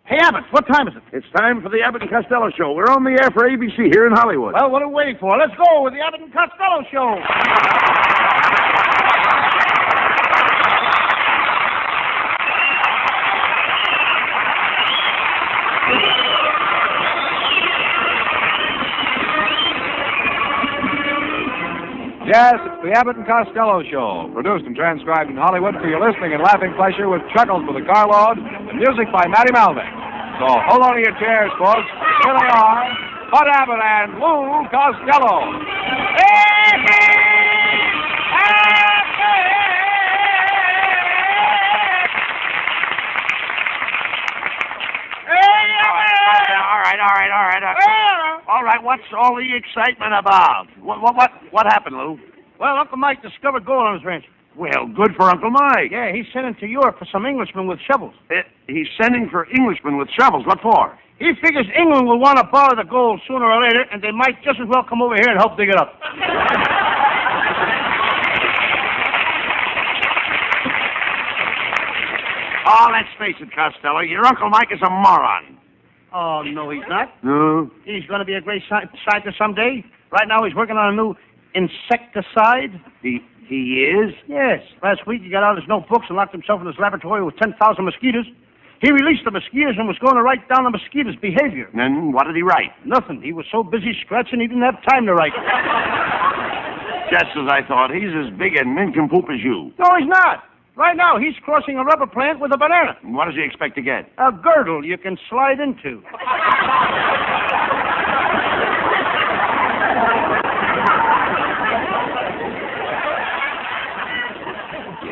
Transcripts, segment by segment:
Hey, Abbott, what time is it? It's time for the Abbott and Costello Show. We're on the air for ABC here in Hollywood. Well, what are we waiting for? Let's go with the Abbott and Costello Show. Yes, it's the Abbott and Costello Show, produced and transcribed in Hollywood for your listening and laughing pleasure with chuckles for the carload and music by Matty Malvik. So hold on to your chairs, folks. Here they are, Bud Abbott and Lou Costello. All right, what's all the excitement about? What happened, Lou? Well, Uncle Mike discovered gold on his ranch. Well, good for Uncle Mike. Yeah, he's sending to Europe for some Englishmen with shovels. He's sending for Englishmen with shovels. What for? He figures England will want to borrow the gold sooner or later, and they might just as well come over here and help dig it up. Oh, let's face it, Costello. Your Uncle Mike is a moron. Oh, no, he's not. No? He's going to be a great scientist someday. Right now, he's working on a new insecticide. He is? Yes. Last week, he got out his notebooks and locked himself in his laboratory with 10,000 mosquitoes. He released the mosquitoes and was going to write down the mosquitoes' behavior. Then what did he write? Nothing. He was so busy scratching, he didn't have time to write. Just as I thought. He's as big a nincompoop as you. No, he's not. Right now, he's crossing a rubber plant with a banana. What does he expect to get? A girdle you can slide into.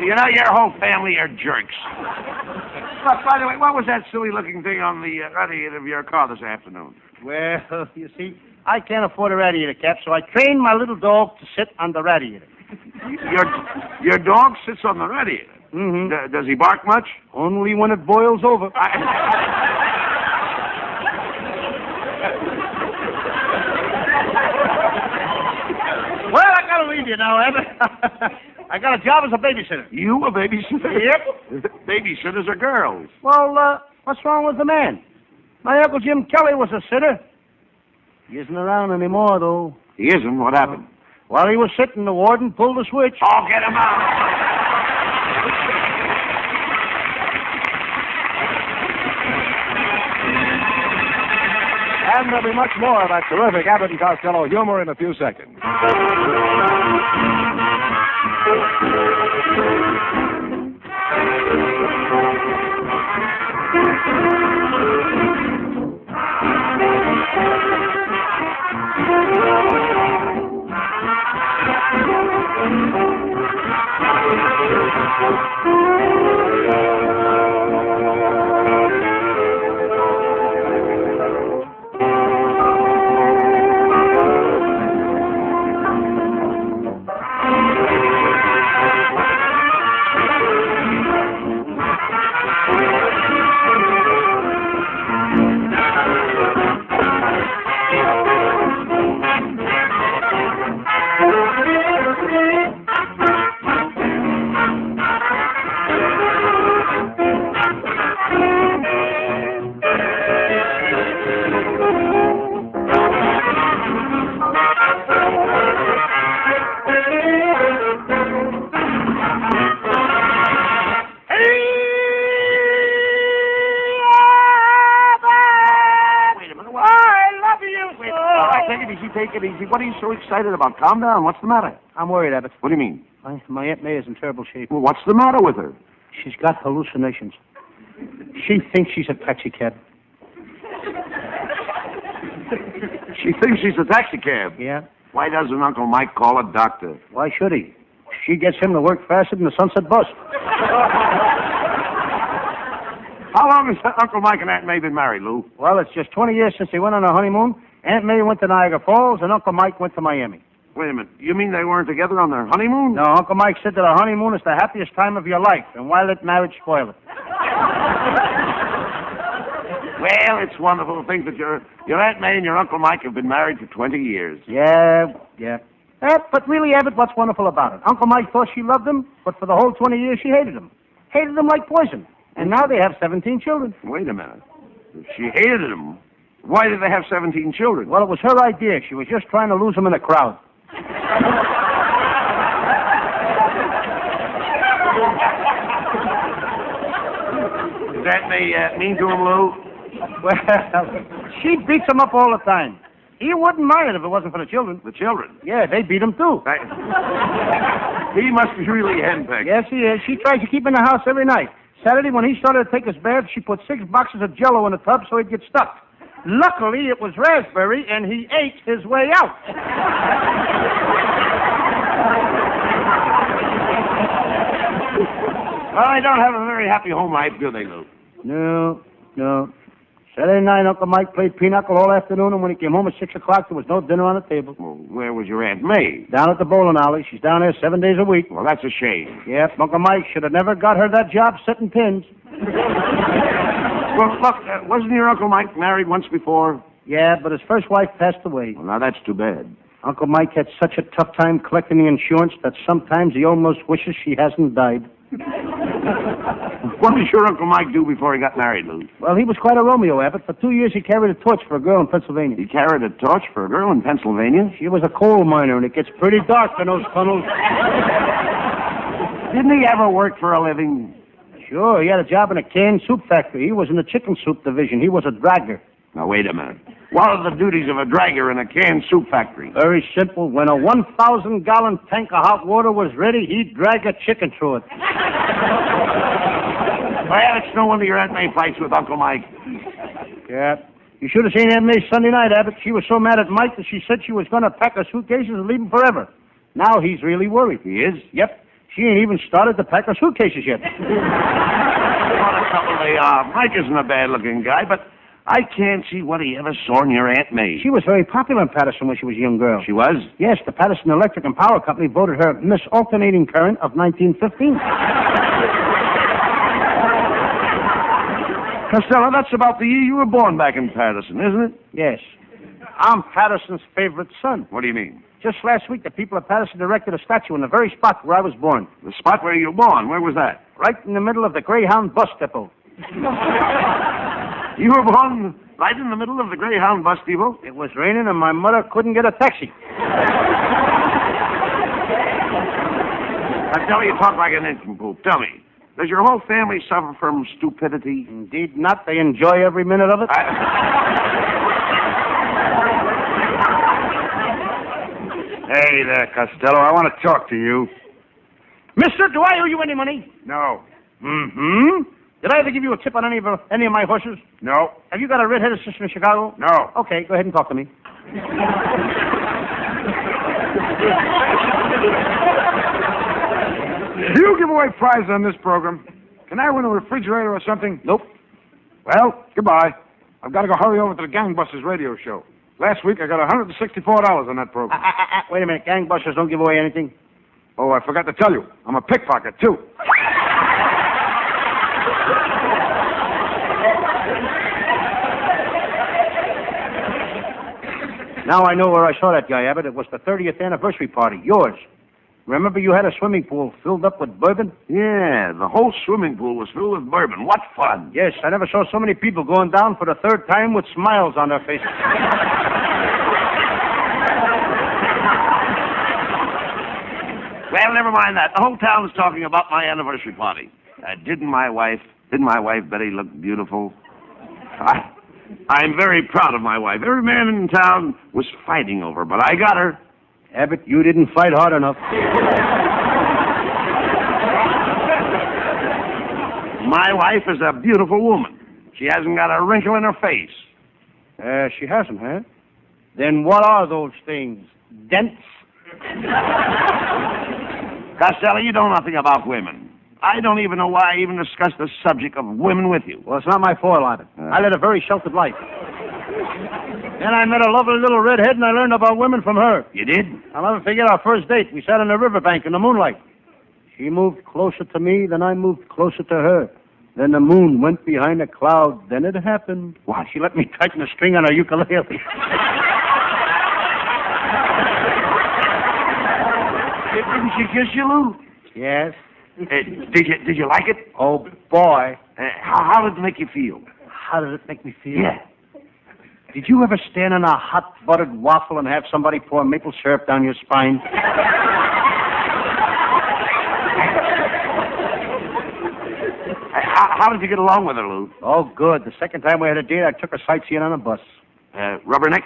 You know, your whole family are jerks. But, by the way, what was that silly-looking thing on the radiator of your car this afternoon? Well, you see, I can't afford a radiator cap, so I trained my little dog to sit on the radiator. Your dog sits on the radiator? Mm-hmm. Does he bark much? Only when it boils over. Well, I gotta leave you now, Abbott. I got a job as a babysitter. You a babysitter? Yep. Babysitters are girls. Well, what's wrong with the man? My Uncle Jim Kelly was a sitter. He isn't around anymore, though. He isn't? What happened? While he was sitting, the warden pulled the switch. Oh, get him out. And there'll be much more of that terrific Abbott and Costello humor in a few seconds. Take it easy. What are you so excited about? Calm down. What's the matter? I'm worried, Abbott. What do you mean? My Aunt May is in terrible shape. Well, what's the matter with her? She's got hallucinations. She thinks she's a taxi cab. She thinks she's a taxi cab. Yeah? Why doesn't Uncle Mike call a doctor? Why should he? She gets him to work faster than the Sunset Bus. How long has Uncle Mike and Aunt May been married, Lou? Well, it's just 20 years since they went on a honeymoon. Aunt May went to Niagara Falls, and Uncle Mike went to Miami. Wait a minute. You mean they weren't together on their honeymoon? No, Uncle Mike said that a honeymoon is the happiest time of your life, and why let marriage spoil it? Well, it's wonderful to think that your Aunt May and your Uncle Mike have been married for 20 years. Yeah. But really, Abbott, what's wonderful about it? Uncle Mike thought she loved him, but for the whole 20 years she hated him. Hated him like poison. And now they have 17 children. Wait a minute. She hated them. Why did they have 17 children? Well, it was her idea. She was just trying to lose them in the crowd. Is that mean to him, Lou? Well, she beats him up all the time. He wouldn't mind it if it wasn't for the children. The children? Yeah, they beat him, too. He must be really henpecked. Yes, he is. She tries to keep him in the house every night. Saturday, when he started to take his bath, she put 6 boxes of Jell-O in the tub so he'd get stuck. Luckily, it was raspberry, and he ate his way out. Well, I don't have a very happy home life, do they, Lou? No. Saturday night, Uncle Mike played pinochle all afternoon, and when he came home at 6 o'clock, there was no dinner on the table. Well, where was your Aunt May? Down at the bowling alley. She's down there 7 days a week. Well, that's a shame. Yep, Uncle Mike should have never got her that job setting pins. Well, look, wasn't your Uncle Mike married once before? Yeah, but his first wife passed away. Well, now that's too bad. Uncle Mike had such a tough time collecting the insurance that sometimes he almost wishes she hasn't died. What did your Uncle Mike do before he got married, Lou? Well, he was quite a Romeo, Abbott. For 2 years, he carried a torch for a girl in Pennsylvania. He carried a torch for a girl in Pennsylvania? She was a coal miner, and it gets pretty dark in those tunnels. Didn't he ever work for a living? Sure, he had a job in a canned soup factory. He was in the chicken soup division. He was a dragger. Now, wait a minute. What are the duties of a dragger in a canned soup factory? Very simple. When a 1,000-gallon tank of hot water was ready, he'd drag a chicken through it. Well, it's no wonder your Aunt May fights with Uncle Mike. Yeah. You should have seen Aunt May Sunday night, Abbott. She was so mad at Mike that she said she was going to pack her suitcases and leave him forever. Now he's really worried. He is? Yep. She ain't even started to pack her suitcases yet. What a couple they are. Mike isn't a bad-looking guy, but I can't see what he ever saw in your Aunt May. She was very popular in Patterson when she was a young girl. She was? Yes, the Patterson Electric and Power Company voted her Miss Alternating Current of 1915. Costello, that's about the year you were born back in Patterson, isn't it? Yes. I'm Patterson's favorite son. What do you mean? Just last week, the people of Patterson erected a statue in the very spot where I was born. The spot where you were born, where was that? Right in the middle of the Greyhound bus depot. You were born right in the middle of the Greyhound bus depot? It was raining and my mother couldn't get a taxi. Costello, you talk like an nincompoop. Tell me, does your whole family suffer from stupidity? Indeed not. They enjoy every minute of it. Hey there, Costello. I want to talk to you. Mister, do I owe you any money? No. Mm-hmm. Did I ever give you a tip on any of my horses? No. Have you got a red-headed sister in Chicago? No. Okay, go ahead and talk to me. Do you give away prizes on this program? Can I win a refrigerator or something? Nope. Well, goodbye. I've got to go hurry over to the Gangbusters radio show. Last week, I got $164 on that program. Wait a minute. Gangbusters don't give away anything. Oh, I forgot to tell you. I'm a pickpocket, too. Now I know where I saw that guy, Abbott. It was the 30th anniversary party. Yours. Remember you had a swimming pool filled up with bourbon? Yeah, the whole swimming pool was filled with bourbon. What fun. Yes, I never saw so many people going down for the third time with smiles on their faces. Well, never mind that. The whole town is talking about my anniversary party. Didn't my wife Betty look beautiful? I'm very proud of my wife. Every man in town was fighting over her, but I got her. Abbott, you didn't fight hard enough. My wife is a beautiful woman. She hasn't got a wrinkle in her face. She hasn't, huh? Then what are those things? Dents? Costello, you know nothing about women. I don't even know why I even discussed the subject of women with you. Well, it's not my fault, Abbott. I led a very sheltered life. Then I met a lovely little redhead, and I learned about women from her. You did? I'll never forget our first date. We sat on the riverbank in the moonlight. She moved closer to me, then I moved closer to her. Then the moon went behind a cloud. Then it happened. What? She let me tighten the string on her ukulele. Didn't she kiss you, Lou? Yes. Did you like it? Oh, boy. How did it make you feel? How did it make me feel? Yeah. Did you ever stand on a hot buttered waffle and have somebody pour maple syrup down your spine? How did you get along with her, Lou? Oh, good. The second time we had a date, I took her sightseeing on a bus. Rubberneck?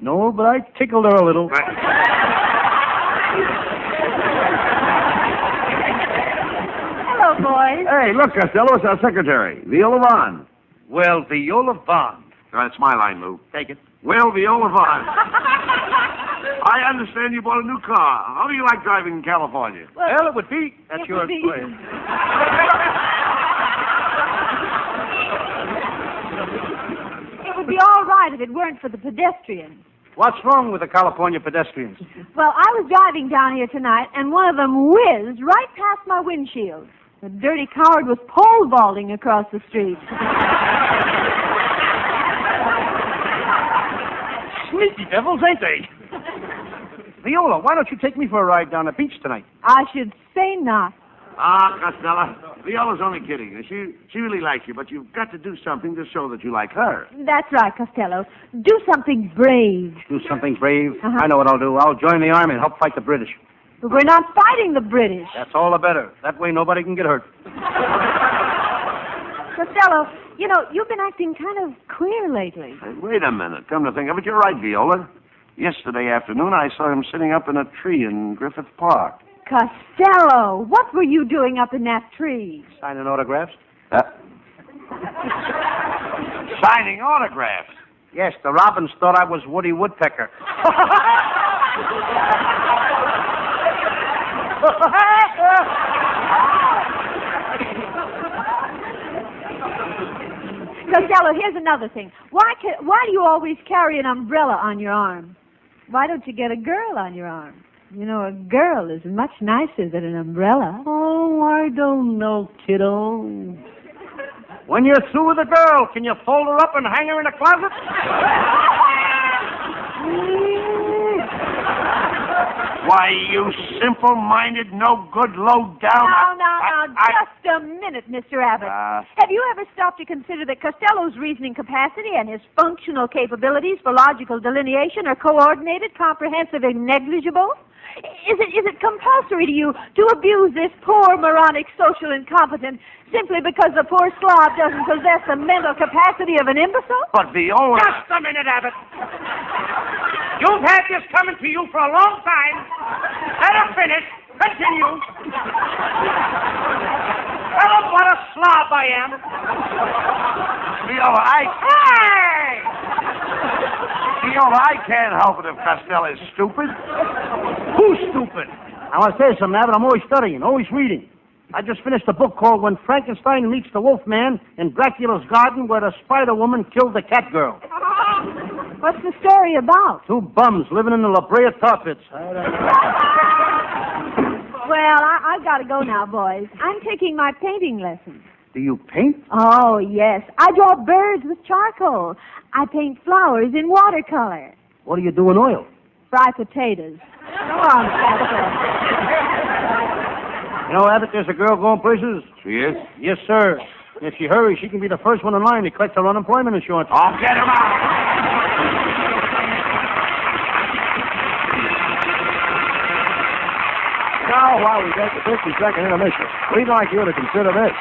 No, but I tickled her a little. Hello, boys. Hey, look, Costello, it's our secretary, Viola Vaughn. Well, Viola Vaughn. That's my line, Lou. Take it. Well, Viola Vaughn. I understand you bought a new car. How do you like driving in California? Well, it would be. That's It your would be. choice. It would be all right if it weren't for the pedestrians. What's wrong with the California pedestrians? Well, I was driving down here tonight, and one of them whizzed right past my windshield. The dirty coward was pole vaulting across the street. Sneaky devils, ain't they? Viola, why don't you take me for a ride down the beach tonight? I should say not. Costello, Viola's only kidding. She really likes you, but you've got to do something to show that you like her. That's right, Costello. Do something brave. Do something brave? Uh-huh. I know what I'll do. I'll join the army and help fight the British. But we're not fighting the British. That's all the better. That way nobody can get hurt. Costello, you know, you've been acting kind of queer lately. Hey, wait a minute. Come to think of it, you're right, Viola. Yesterday afternoon, I saw him sitting up in a tree in Griffith Park. Costello, what were you doing up in that tree? Signing autographs? Signing autographs. Yes, the robins thought I was Woody Woodpecker. Costello, here's another thing. Why do you always carry an umbrella on your arm? Why don't you get a girl on your arm? You know, a girl is much nicer than an umbrella. Oh, I don't know, kiddo. When you're through with a girl, can you fold her up and hang her in a closet? Why, you simple-minded, no-good, low-down... Now, just a minute, Mr. Abbott. Have you ever stopped to consider that Costello's reasoning capacity and his functional capabilities for logical delineation are coordinated, comprehensive, and negligible? Is it compulsory to you to abuse this poor, moronic, social incompetent simply because the poor slob doesn't possess the mental capacity of an imbecile? But Viola... Just a minute, Abbott. You've had this coming to you for a long time. Let her finish. Continue. Tell them what a slob I am. Viola, Hey! Viola, I can't help it if Costello is stupid. Who's stupid? I want to say something, Abbott. I'm always studying, always reading. I just finished a book called When Frankenstein Meets the Wolfman in Dracula's Garden, where the Spider-Woman killed the cat girl. What's the story about? Two bums living in the La Brea tar pits. Well, I've got to go now, boys. I'm taking my painting lessons. Do you paint? Oh, yes. I draw birds with charcoal. I paint flowers in watercolor. What do you do in oil? Fry potatoes. Go on, Pastor. You know, Abbott, there's a girl going places. She is? Yes, sir. And if she hurries, she can be the first one in line to collect her unemployment insurance. Oh, get him out! Now, while we take a 50-second intermission, we'd like you to consider this.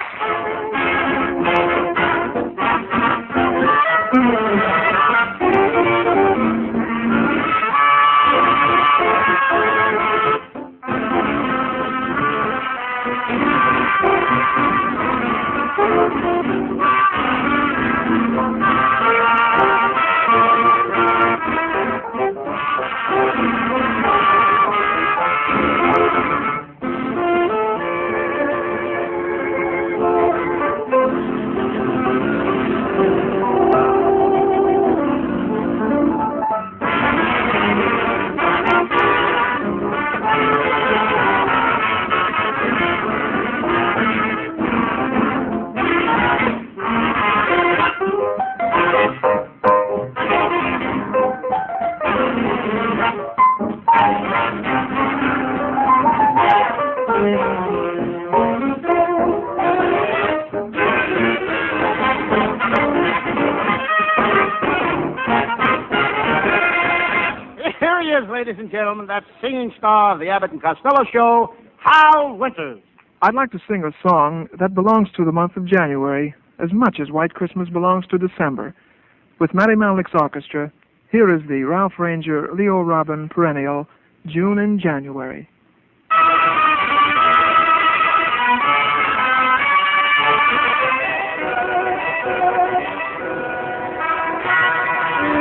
is, ladies and gentlemen, that singing star of the Abbott and Costello show, Hal Winters. I'd like to sing a song that belongs to the month of January as much as White Christmas belongs to December. With Matty Malnick's orchestra, here is the Ralph Ranger, Leo Robin perennial, June in January.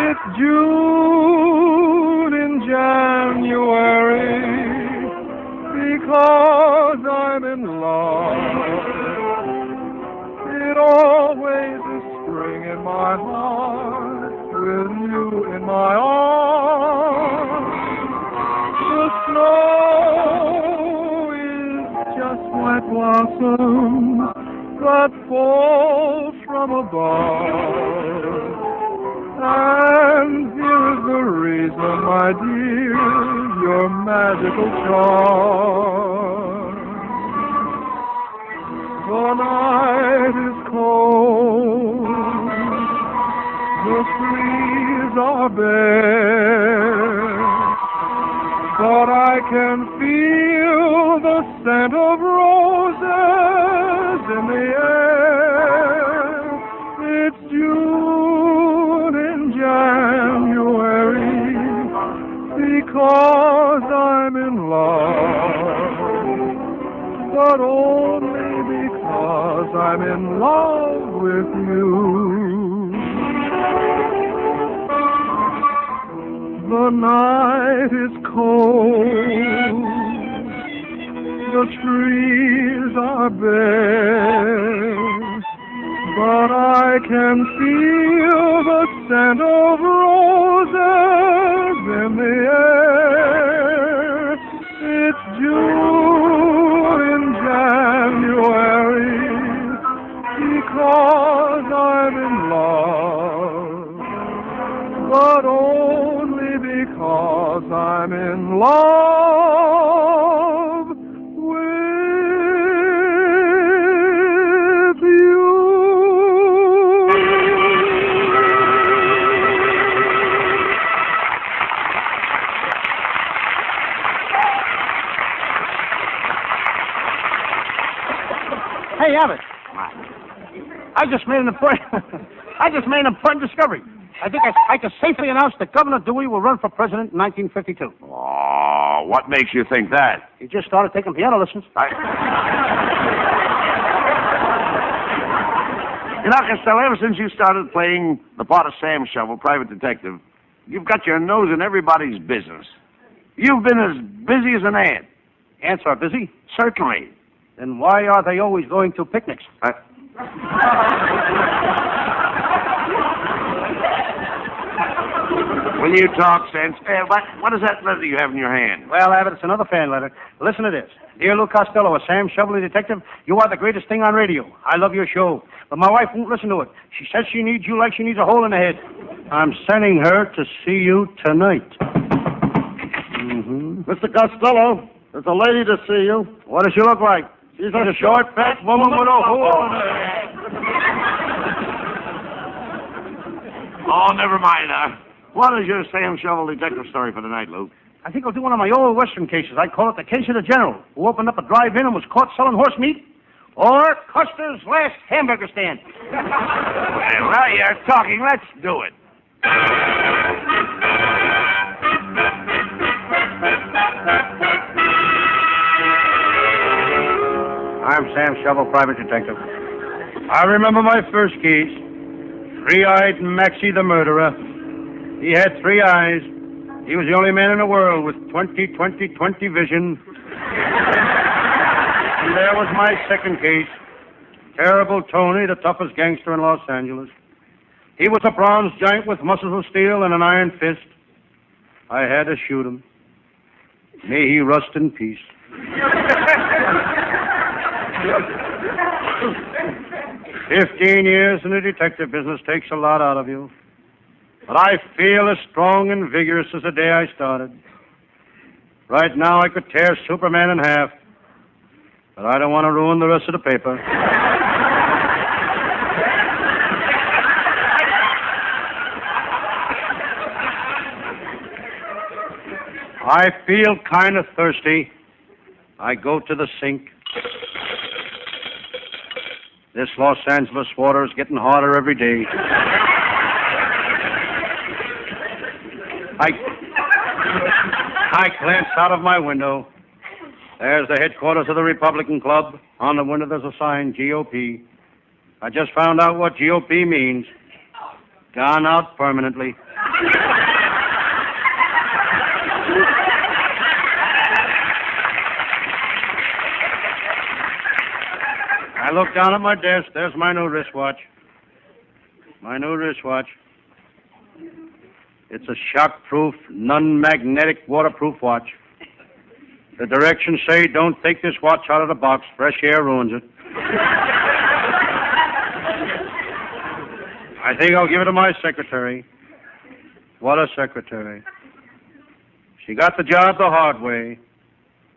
It's June in January because I'm in love. It always is spring in my heart with you in my arms. The snow is just white blossoms that fall from above. And here's the reason, my dear, your magical charm. The night is cold, the trees are bare, but I can feel the scent of roses in the air. It's June in January because I'm in love, but only because I'm in love with you. The night is cold, the trees are bare, but I can feel the scent of roses in the air. It's June in January because I'm in love, but only because I'm in love with you. Hey, Abbott. I just made an important discovery. I think I can safely announce that Governor Dewey will run for president in 1952. Oh, what makes you think that? He just started taking piano lessons. You know, Costello, ever since you started playing the part of Sam Shovel, private detective, you've got your nose in everybody's business. You've been as busy as an ant. Ants are busy. Certainly. Then why are they always going to picnics? When you talk sense, what is that letter you have in your hand? Well, Abbott, it's another fan letter. Listen to this. Dear Lou Costello, a Sam Shovelly detective, you are the greatest thing on radio. I love your show. But my wife won't listen to it. She says she needs you like she needs a hole in the head. I'm sending her to see you tonight. Mm-hmm. Mr. Costello, there's a lady to see you. What does she look like? She's a short, fat woman with a hole in her head. Oh, never mind. What is your Sam Shovel detective story for tonight, Luke? I think I'll do one of my old Western cases. I call it the case of the general, who opened up a drive-in and was caught selling horse meat, or Custer's last hamburger stand. Well, now you're talking. Let's do it. I'm Sam Shovel, private detective. I remember my first case. Three-eyed Maxie the murderer. He had 3 eyes. He was the only man in the world with 20/20/20 vision. And there was my second case. Terrible Tony, the toughest gangster in Los Angeles. He was a bronze giant with muscles of steel and an iron fist. I had to shoot him. May he rust in peace. 15 years in the detective business takes a lot out of you. But I feel as strong and vigorous as the day I started. Right now I could tear Superman in half. But I don't want to ruin the rest of the paper. I feel kind of thirsty. I go to the sink. This Los Angeles water is getting hotter every day. I glance out of my window. There's the headquarters of the Republican Club. On the window there's a sign, GOP. I just found out what GOP means. Gone out permanently. I look down at my desk. There's my new wristwatch. My new wristwatch. It's a shock-proof, non-magnetic, waterproof watch. The directions say don't take this watch out of the box. Fresh air ruins it. I think I'll give it to my secretary. What a secretary. She got the job the hard way.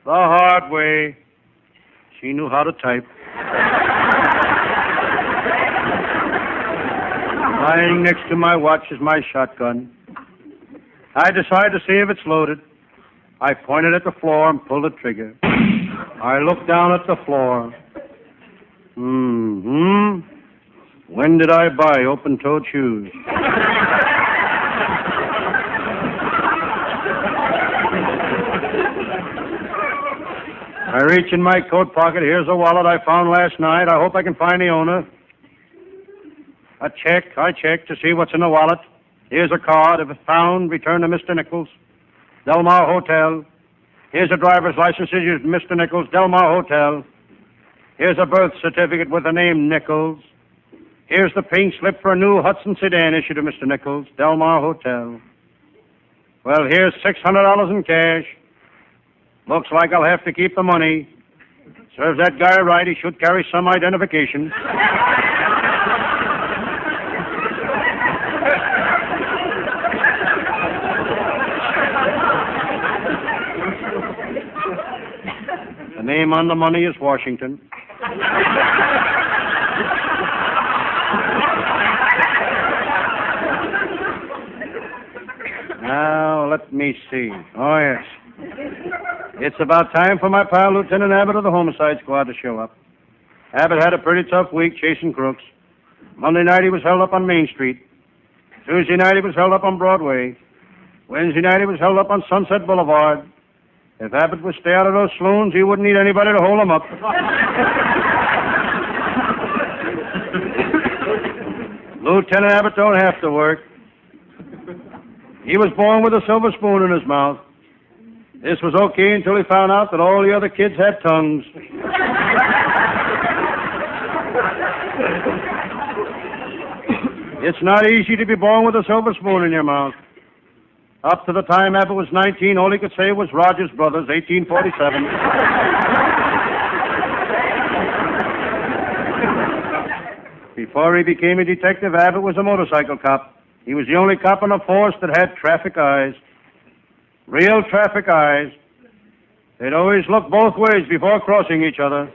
The hard way. She knew how to type. Lying next to my watch is my shotgun. I decide to see if it's loaded. I pointed at the floor and pulled the trigger. I looked down at the floor. When did I buy open-toed shoes? I reach in my coat pocket. Here's a wallet I found last night. I hope I can find the owner. I check to see what's in the wallet. Here's a card. If it's found, return to Mr. Nichols, Del Mar Hotel. Here's a driver's license issued to Mr. Nichols, Del Mar Hotel. Here's a birth certificate with the name Nichols. Here's the pink slip for a new Hudson sedan issued to Mr. Nichols, Del Mar Hotel. Well, here's $600 in cash. Looks like I'll have to keep the money. Serves that guy right. He should carry some identification. The name on the money is Washington. Now, let me see. Oh, yes. It's about time for my pal, Lieutenant Abbott of the Homicide Squad, to show up. Abbott had a pretty tough week chasing crooks. Monday night, he was held up on Main Street. Tuesday night, he was held up on Broadway. Wednesday night, he was held up on Sunset Boulevard. If Abbott would stay out of those saloons, he wouldn't need anybody to hold him up. Lieutenant Abbott don't have to work. He was born with a silver spoon in his mouth. This was okay until he found out that all the other kids had tongues. It's not easy to be born with a silver spoon in your mouth. Up to the time Abbott was 19, all he could say was Rogers Brothers, 1847. Before he became a detective, Abbott was a motorcycle cop. He was the only cop on the force that had traffic eyes. Real traffic eyes. They'd always look both ways before crossing each other.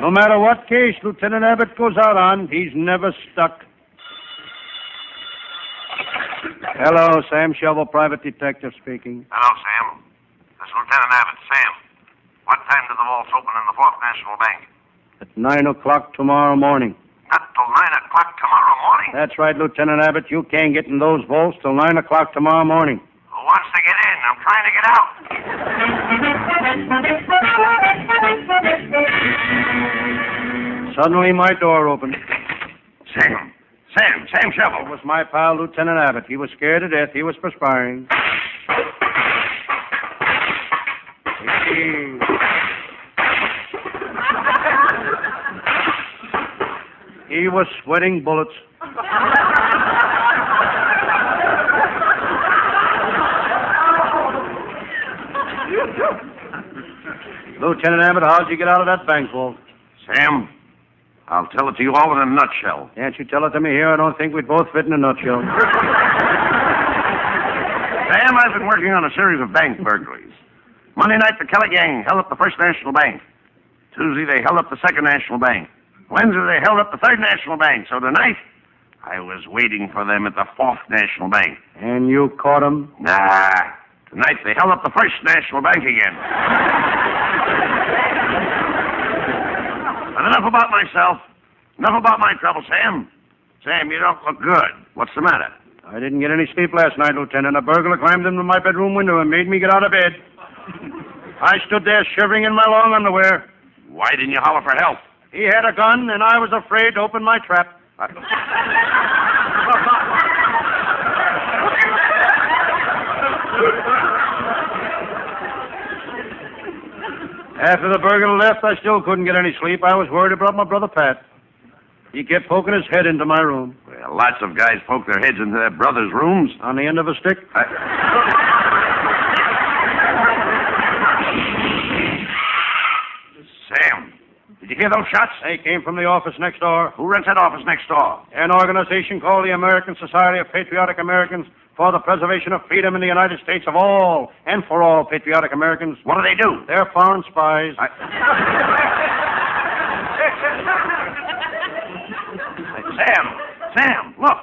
No matter what case Lieutenant Abbott goes out on, he's never stuck. Hello, Sam Shovel, private detective speaking. Hello, Sam. This is Lieutenant Abbott. Sam, what time do the vaults open in the Fourth National Bank? At 9 o'clock tomorrow morning. Not till 9 o'clock tomorrow morning? That's right, Lieutenant Abbott. You can't get in those vaults till 9 o'clock tomorrow morning. Who wants to get in? I'm trying to get out. Suddenly, my door opened. Sam Shovel. It was my pal, Lieutenant Abbott. He was scared to death. He was perspiring. He was sweating bullets. Lieutenant Abbott, how'd you get out of that bank vault? Sam, I'll tell it to you all in a nutshell. Can't you tell it to me here? I don't think we'd both fit in a nutshell. Sam, I've been working on a series of bank burglaries. Monday night, the Kelly gang held up the First National Bank. Tuesday, they held up the Second National Bank. Wednesday, they held up the Third National Bank. So tonight, I was waiting for them at the Fourth National Bank. And you caught 'em? Nah. Tonight they held up the First National Bank again. But enough about myself. Enough about my trouble, Sam. Sam, you don't look good. What's the matter? I didn't get any sleep last night, Lieutenant. A burglar climbed into my bedroom window and made me get out of bed. I stood there shivering in my long underwear. Why didn't you holler for help? He had a gun, and I was afraid to open my trap. After the burglar left, I still couldn't get any sleep. I was worried about my brother Pat. He kept poking his head into my room. Well, lots of guys poke their heads into their brothers' rooms. On the end of a stick? Sam, did you hear those shots? They came from the office next door. Who runs that office next door? An organization called the American Society of Patriotic Americans for the Preservation of Freedom in the United States of all and for all patriotic Americans. What do? They're foreign spies. Sam, look.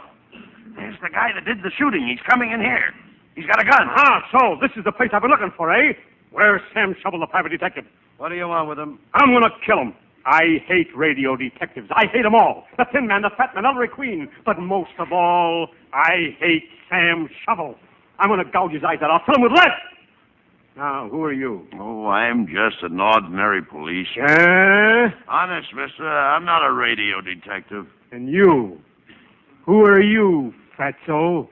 There's the guy that did the shooting. He's coming in here. He's got a gun. So this is the place I've been looking for, eh? Where's Sam Shovel, the private detective? What do you want with him? I'm going to kill him. I hate radio detectives. I hate them all. The Thin Man, the Fat Man, Ellery Queen. But most of all, I hate Sam Shovel. I'm going to gouge his eyes out. I'll fill him with lead. Now, who are you? Oh, I'm just an ordinary policeman. Honest, mister, I'm not a radio detective. And you? Who are you, fatso?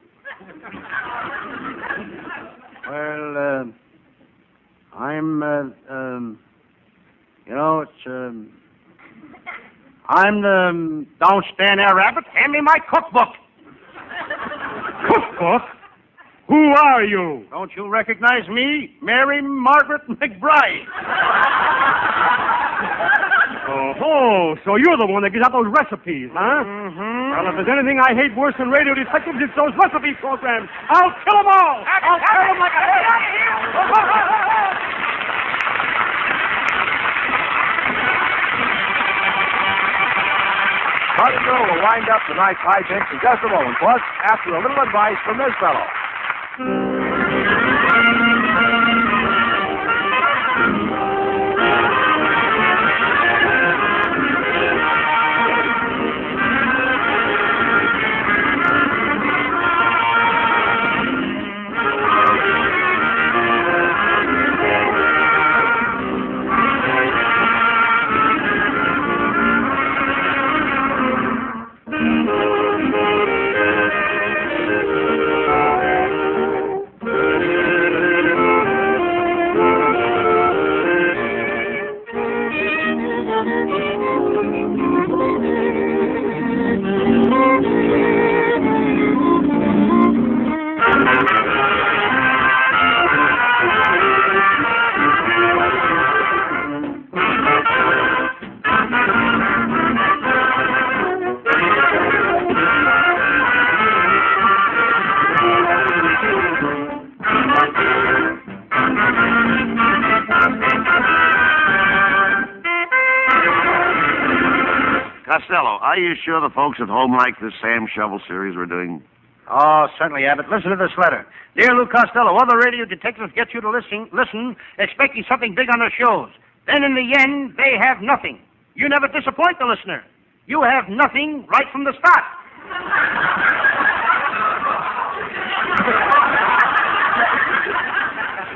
Well, I'm, I'm the... Don't stand there, Abbott. Hand me my cookbook. Cookbook? Who are you? Don't you recognize me? Mary Margaret McBride. Oh, so you're the one that gives out those recipes, huh? Mm-hmm. Well, if there's anything I hate worse than radio detectives, it's those recipe programs. I'll kill them all. I'll kill them like a... Custer will wind up tonight's hijinks in just a moment, plus after a little advice from this fellow. Costello, are you sure the folks at home like this Sam Shovel series we're doing? Oh, certainly, Abbott. Listen to this letter. Dear Lou Costello, other radio detectives get you to listen, expecting something big on their shows. Then in the end, they have nothing. You never disappoint the listener. You have nothing right from the start.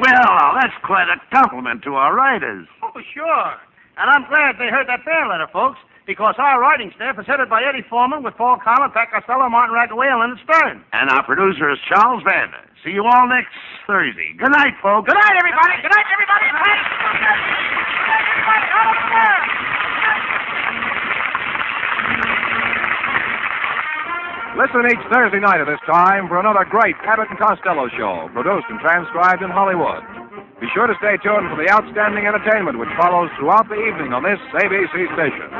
Well, that's quite a compliment to our writers. Oh, sure. And I'm glad they heard that bear letter, folks, because our writing staff is headed by Eddie Foreman with Paul Collins, Pat Costello, Martin Raggaway, and Leonard Stern. And our producer is Charles Vander. See you all next Thursday. Good night, folks. Good night, everybody. Good night, everybody. Good night. Good night, everybody. Out of the world. Listen each Thursday night at this time for another great Abbott and Costello show, produced and transcribed in Hollywood. Be sure to stay tuned for the outstanding entertainment which follows throughout the evening on this ABC station.